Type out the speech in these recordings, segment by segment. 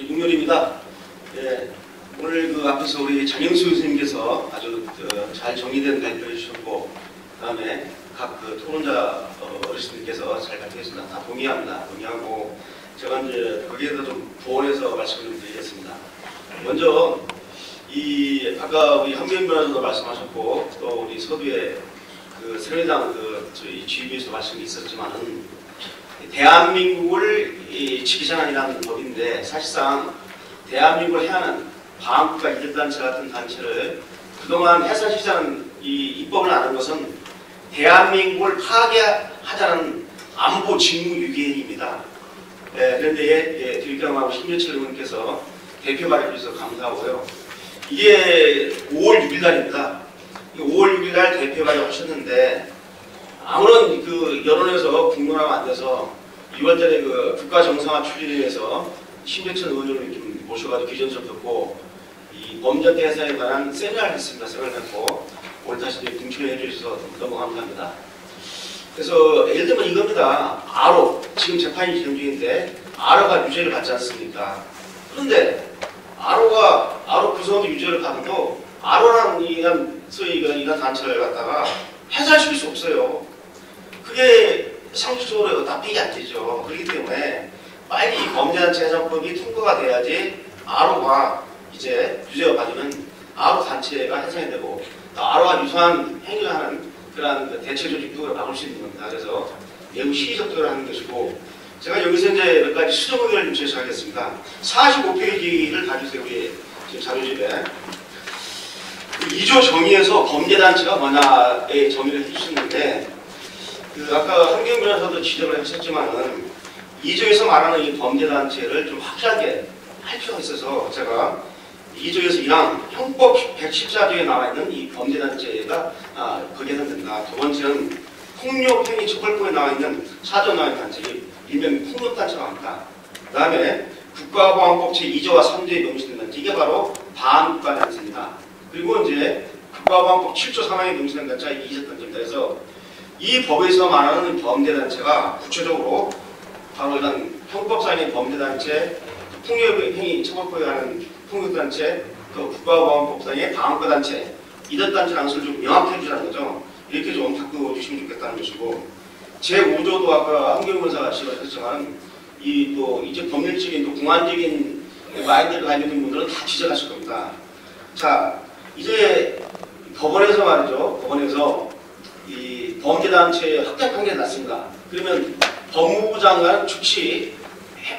육렬입니다. 예, 오늘 그 앞에서 우리 장영수 교수님께서 아주 잘 정리된 발표해 주셨고, 그 다음에 각 그 토론자 어르신들께서 잘 발표했습니다. 다 동의합니다. 동의하고 제가 이제 거기에서 좀 부원해서 말씀을 좀 드리겠습니다. 먼저 이 아까 우리 한미연 변호사도 말씀하셨고 또 우리 서두에 그 새누리당 저희 GB에서 말씀이 있었지만은 대한민국을 지키자는이라는 법인데 사실상 대한민국을 해하는 방학과 이들단체 같은 단체를 그동안 해산시키자는 이 입법을 안 한 것은 대한민국을 파괴하자는 안보 직무유기입니다. 그런데 들경하고 신재철 의원께서 대표 발의해 주셔서 감사하고요. 이게 5월 6일 날입니다. 5월 6일 날 대표 발의하셨는데 아무런 그 여론에서 국론화가 안 돼서 6월달에 그 국가정상화 추진을 위해서 신재철 의원을 좀 모셔가지고 기존수업 듣고 이 범죄 해산에 관한 세미나를 했습니다. 세미나를 했고 오늘 다시 공청회 해주셔서 너무 감사합니다. 그래서 예를 들면 이겁니다. 아로 지금 재판이 진행 중인데 아로가 유죄를 받지 않습니까? 그런데 아로 구성원도 유죄를 받아도 아로라는 이런 소위 이런 단체를 갖다가 해산시킬 수 없어요. 그게 상식적으로 납득이 안 되죠. 그렇기 때문에 빨리 이 범죄단체 해산법이 통과가 돼야지 아로가 이제 유죄가 받으면 아로 단체가 해산이 되고 또 아로가 유사한 행위를 하는 그런 대체 조직도 막을 수 있는 겁니다. 그래서 매우 시의적절을 하는 것이고 제가 여기서 이제 몇 가지 수정 의견을 좀 제시하겠습니다. 45페이지를 가주세요. 우리 지금 자료집에 2조 정의에서 범죄단체가 뭐냐에 정의를 해주셨는데 아까 한경 변호사도 지적을 하셨지만은 2조에서 말하는 이 범죄단체를 좀 확실하게 할 필요가 있어서 제가 2조에서 1항 형법 114조에 나와 있는 이 범죄단체가 거기에 해당된다. 두 번째는 폭력행위 처벌법에 나와 있는 4조 나와 있는 단체, 일명 폭력단체가 합니다. 그 다음에 국가보안법 제2조와 3조에 명시된 단체, 이게 바로 반국가단체입니다. 그리고 이제 국가보안법 7조 3항에 명시된 단체가 이재단체입니다. 그래서 이 법에서 말하는 범죄단체가 구체적으로 바로 이런 형법상의 범죄단체, 폭력행위 처벌법에 관한 폭력단체, 또 국가보안법상의 방어단체, 이단단체라는 것을 좀 명확히 해주자는 거죠. 이렇게 좀 바꿔주시면 좋겠다는 것이고, 제5조도 아까 한경 변호사가 지적하셨지만 또 이제 법률적인 또 공안적인 마인드를 가지고 있는 분들은 다 지적하실 겁니다. 자, 이제 법원에서 말이죠. 법원에서 이 범죄단체의 확대 판결이 났습니다. 그러면 법무부 장관 즉시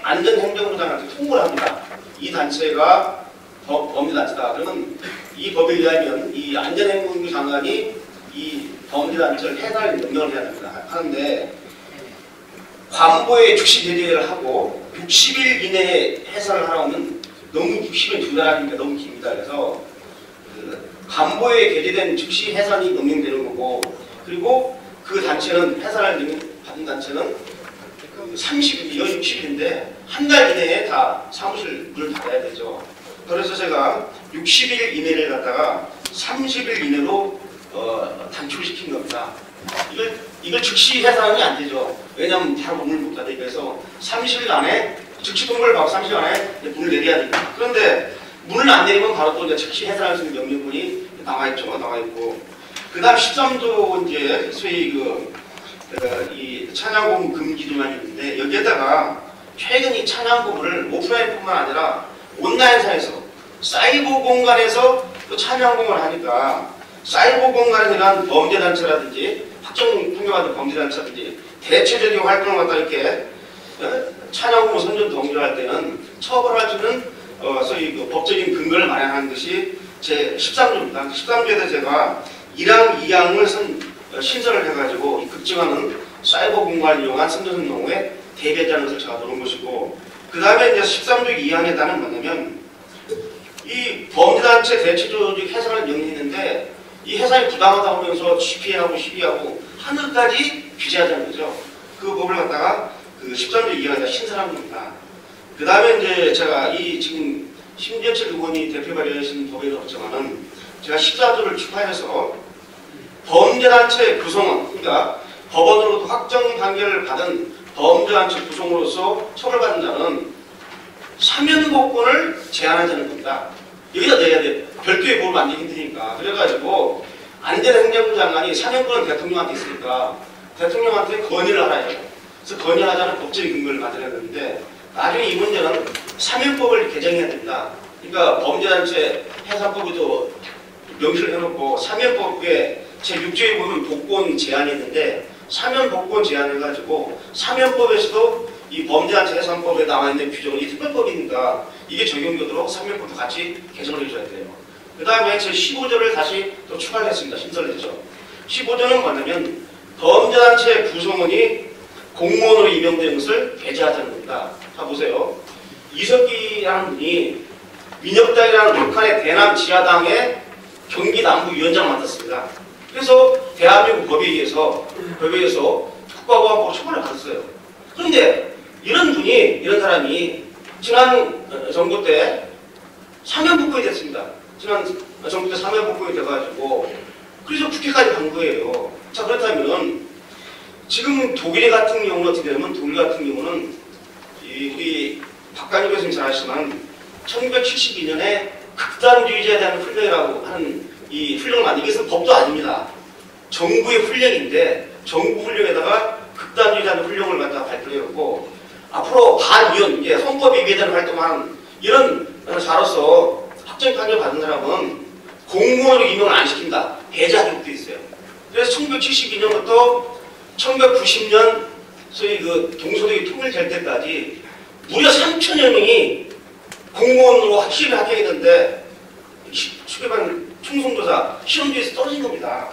안전행정부 장관한테 통보를 합니다. 이 단체가 범죄단체다. 그러면 이 법에 의하면 이 안전행정부 장관이 이 범죄단체를 해산할 명령을 해야 됩니다. 하는데 관보에 즉시 제재를 하고 60일 이내에 해산을 하라면 너무 60일 두 달 하니까 너무 깁니다. 그래서 관보에 게재된 즉시 해산이 명령되는 거고, 그리고 그 단체는 해산을 받은 단체는 30일, 60일인데 한 달 이내에 다 사무실 문을 닫아야 되죠. 그래서 제가 60일 이내를 갖다가 30일 이내로 단축시킨 겁니다. 이걸 즉시 해산하면 안 되죠. 왜냐하면 바로 문을 못 닫아요. 그래서 30일 안에 즉시 통보를 받고 30일 안에 문을 내려야 됩니다. 그런데 문을 안 내리면 바로 또 이제 즉시 해산할 수 있는 명령문이 나와있죠. 나와있고. 그 다음 13조 이제 소위 이 찬양고문 금기 조항이 있는데 여기에다가 최근 이 찬양고문을 오프라인뿐만 아니라 온라인상에서 사이버 공간에서 또 찬양고문을 하니까 사이버 공간에 대한 범죄단체라든지 확정 판결받은 범죄단체라든지 대체적인 활동을 갖다 이렇게 찬양고문 선전 동조할 때는 처벌할 수 있는 소위 법적인 근거를 마련하는 것이 제 13조입니다. 13조에서 제가 1항, 2항을 신설을 해가지고 급증하는 사이버 공간을 이용한 선전선 농에 대비하자는 것을 제가 놓은 것이고, 그 다음에 이제 13조 2항에 따른 뭐냐면 이 범죄단체 대체조직 해산을 명령했는데 이 해산이 부당하다 하면서 집회하고 시위하고 하늘까지 규제하자는 거죠. 그 법을 갖다가 그 13조 2항에다 신설한 겁니다. 그 다음에 이제 제가 이 지금 심재철 의원이 대표 발의하신 법에 넣었지만은 제가 14조를 추가해서 범죄단체 구성원, 그러니까 법원으로부터 확정 판결을 받은 범죄단체 구성으로서 처벌받은 자는 사면복권을 제한하자는 겁니다. 여기다 내야 돼. 별도의 법을 만들기 힘드니까. 그래가지고 안 되는 행정부 장관이 사면권은 대통령한테 있으니까 대통령한테 건의를 하라요. 그래서 건의하자는 법적인 근거를 만들었는데 나중에 이 문제는 사면법을 개정해야 된다. 그러니까 범죄단체 해산법에도 명시를 해놓고 사면법에 제6조에 보면 복권 제한이 있는데 사면복권 제한해가지고 사면법에서도 이 범죄단체 해산법에 나와있는 규정이 특별법이니까 이게 적용되도록 사면법도 같이 개정을 해줘야 돼요. 그 다음에 제15조를 다시 또 추가를 했습니다. 신설을 했죠. 15조는 뭐냐면 범죄단체 구성원이 공무원으로 임명된 것을 배제하자는 겁니다. 자 보세요. 이석기라는 분이 민혁당이라는 북한의 대남 지하당의 경기 남부위원장 맡았습니다. 그래서 대한민국 법에 의해서 국가보안법으로 처벌을 받았어요. 그런데 이런 사람이 지난 정부 때 사면복권이 됐습니다. 지난 정부 때 사면복권이 돼가지고 그래서 국회까지 간 거예요. 자 그렇다면 지금 독일 같은 경우는 어떻게 되냐면 독일 같은 경우는 우리 박관희 교수님 잘 아시지만 1972년에 극단주의자에 대한 훈련이라고 하는 이 훈련을 만든 이것은 법도 아닙니다. 정부의 훈련인데 정부 훈련에다가 극단주의자는 훈련을 갖다가 발표해놓고 앞으로 반위원, 이제 헌법에 위배되는 활동하는 이런 자로서 확정 판결 받은 사람은 공무원으로 임명을 안 시킵니다. 배제하도록 되어 있어요. 그래서 1972년부터 1990년 소위 그 동서독이 통일될 때까지 무려 3천여 명이 공무원으로 확실히 합격했는데 수개반 충성조사 시험지에서 떨어진 겁니다.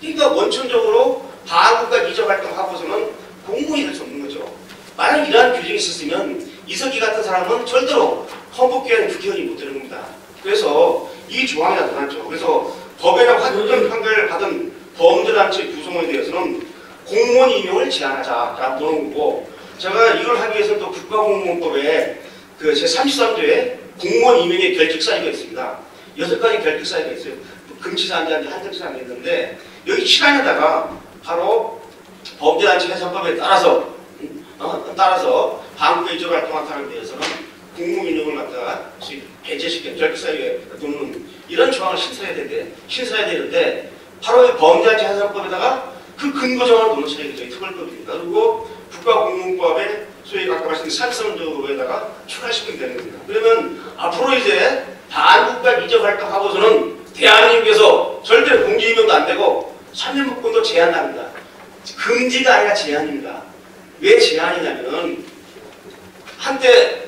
그러니까 원천적으로 방어국가 이적 활동하고서는 공무원이 될 수 없는 거죠. 만약 이러한 규정이 있었으면 이석기 같은 사람은 절대로 헌법기관 국회의원이 못 되는 겁니다. 그래서 이 조항이 나타났죠. 그래서 법원의 확정 판결을 받은 범죄단체 구성원에 대해서는 공무원 임명을 제한하자라고 보는 거고, 제가 이걸 하기 위해서는 또 국가공무원법에 그 제33조에 공무원 임명의 결직사유가 있습니다. 6가지 결직사유가 있어요. 금치사항이 한정사항이 있는데 여기 7항에다가 바로 범죄단체 해산법에 따라서 방어국가 이적 활동한 사람에 대해서는 공무원 임명을 갖다가 배제시킨 결직사유에 놓는 이런 조항을 신설해야 되는데 바로 이 범죄단체 해산법에다가 그 근거 정황을 놓는 처리가 특별법입니다. 그리고 국가공무원법에 소위 아까 말씀드린 33조에다가 추가시키면 되는 겁니다. 그러면 앞으로 이제 반국가 이적 활동하고서는 대한민국에서 절대로 공직 임명도 안 되고 사면복권도 제한합니다. 금지가 아니라 제한입니다. 왜 제한이냐면 한때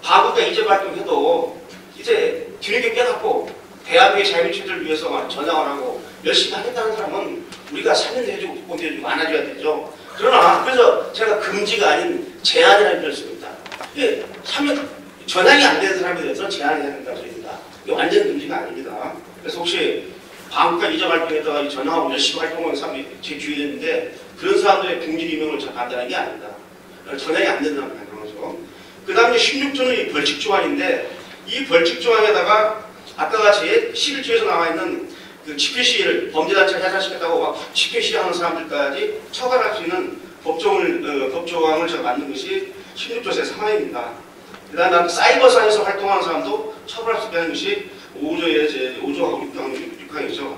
반국가 이적 활동해도 이제 뒤늦게 깨닫고 대한민국의 자유민주주의를 위해서 전향을 하고 열심히 하겠다는 사람은 우리가 사면도 해주고 복권도 해주고 안아줘야 되죠. 그러나 그래서 제가 금지가 아닌 제한이라는 표현을 씁니다. 이게 전향이 안 되는 사람에 대해서는 제한이 해야 된다고 소리입니다. 이게 완전 금지가 아닙니다. 그래서 혹시 방국가 이적 활동에다가 전향하고 열심히 활동하는 사람이 제 주위에 있는데 그런 사람들의 공직 임명을 반대하는 게 아닙니다. 전향이 안 된다는 거죠. 그 다음에 16조는 이 벌칙 조항인데 이 벌칙 조항에다가 아까 같이 11조에서 나와 있는 그 집회 시위를 범죄단체를 해산시켰다고 막 집회 시위하는 사람들까지 처벌할 수 있는 법조항을 제가 만든 것이 16조의 3항입니다. 그 다음에 사이버상에서 활동하는 사람도 처벌할 수 있는 것이 5조의 제 5조하고 6항이죠.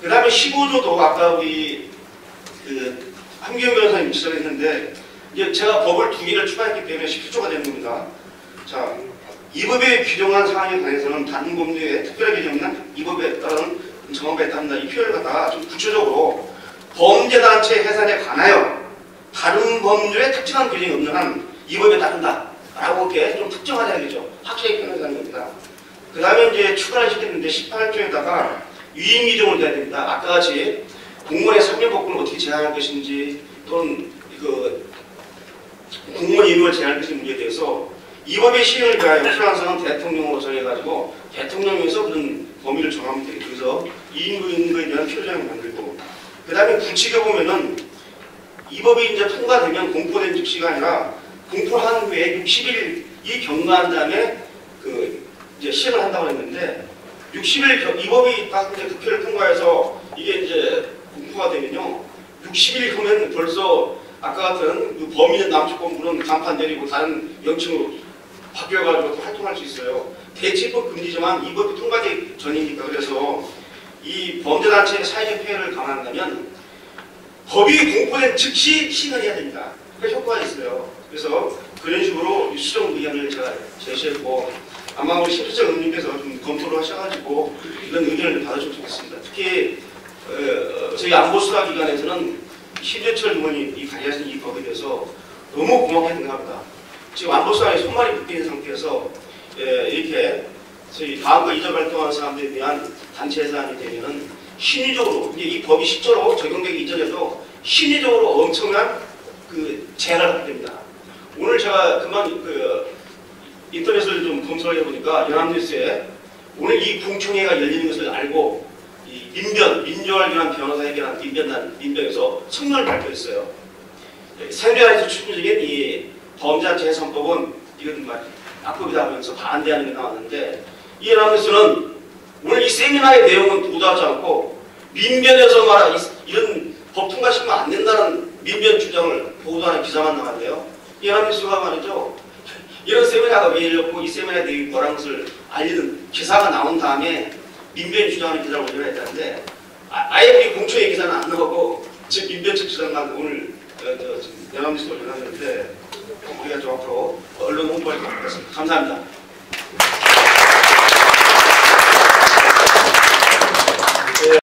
그 다음에 15조도 아까 우리 그 함기영 변호사님 지적했는데 이제 제가 법을 2개를 추가했기 때문에 17조가 되는 겁니다. 자, 이 법에 규정한 사항에 관해서는 다른 법률에 특별하게 규정한 이 법에 따른 정법에 따른다. 이 표현을 갖다가 좀 구체적으로 범죄단체 해산에 관하여 다른 법률에 특정한 규정이 없는 한 이 법에 따른다. 라고 이렇게 좀 특정하자겠죠. 확실하게 표현하자는 겁니다. 그 다음에 이제 추가를 시켰는데 18조에다가 위임 규정을 해야 됩니다. 아까 같이 공무원의 사면복권을 어떻게 제한할 것인지 또는 그 공무원 임명을 제한할 것인지 문제에 대해서 이 법의 시행을 위하여 필요한 사항은 대통령으로 정해가지고 대통령에서 그런 범위를 정하면 되겠죠. 그래서 이인구에 대한 표정을 만들고 그 다음에 구칙에 보면은 이 법이 이제 통과되면 공포된 즉시가 아니라 공포한 후에 60일이 경과한 다음에 그 이제 시행을 한다고 했는데 60일 이 법이 딱 이제 국회를 통과해서 이게 이제 공포가 되면요 60일 후면 벌써 아까 같은 그 범인은 남측본부는 간판 내리고 다른 영층으로 바뀌어가지고 또 활동할 수 있어요. 대치법 금지지만 이 법이 통과되기 전이니까. 그래서 이 범죄단체의 사회적 폐해를 감안한다면 법이 공포된 즉시 시행해야 됩니다. 그러니까 효과가 있어요. 그래서 그런 식으로 수정 의견을 제가 제시했고, 아마 우리 심수정 의원님께서 좀 검토를 하셔가지고 이런 의견을 받아주면 좋겠습니다. 특히 저희 안보수사기관에서는 심재철 의원이 관리하시는 이 법에 대해서 너무 고맙게 생각합니다. 지금 안보수사에 손발이 묶여있는 상태에서 이렇게 저희 다음과 이적 활동하는 사람들에 대한 단체 해산이 되면은 심리적으로, 이 법이 실제로 적용되기 이전에도 심리적으로 엄청난 그 제한을 하게 됩니다. 오늘 제가 그만 인터넷을 좀 검색을 해보니까 연합뉴스에 오늘 이 공청회가 열리는 것을 알고 이 민주활 변호사에게한 민변에서 성명을 발표했어요. 생존에서 추진적인 이 범죄단체 해산법은 이건 악법이다 하면서 반대하는 게 나왔는데, 이 연합뉴스는 오늘 이 세미나의 내용은 보도하지 않고 민변에서 말한 이런 법 통과시키면 안 된다는 민변 주장을 보도하는 기사만 나왔는데요. 이 연합뉴스가 말이죠, 이런 세미나가 왜 열렸고 이 세미나에 대해 뭐라는 것을 알리는 기사가 나온 다음에 민변 주장하는 기사를 올려야 되는데, 아예 우리 공초의 기사는 안 나오고 지금 민변 측 주장만 오늘 연합뉴스에 올려놨는데, 우리가 좀 앞으로 언론 홍보할 것 같습니다. 감사합니다.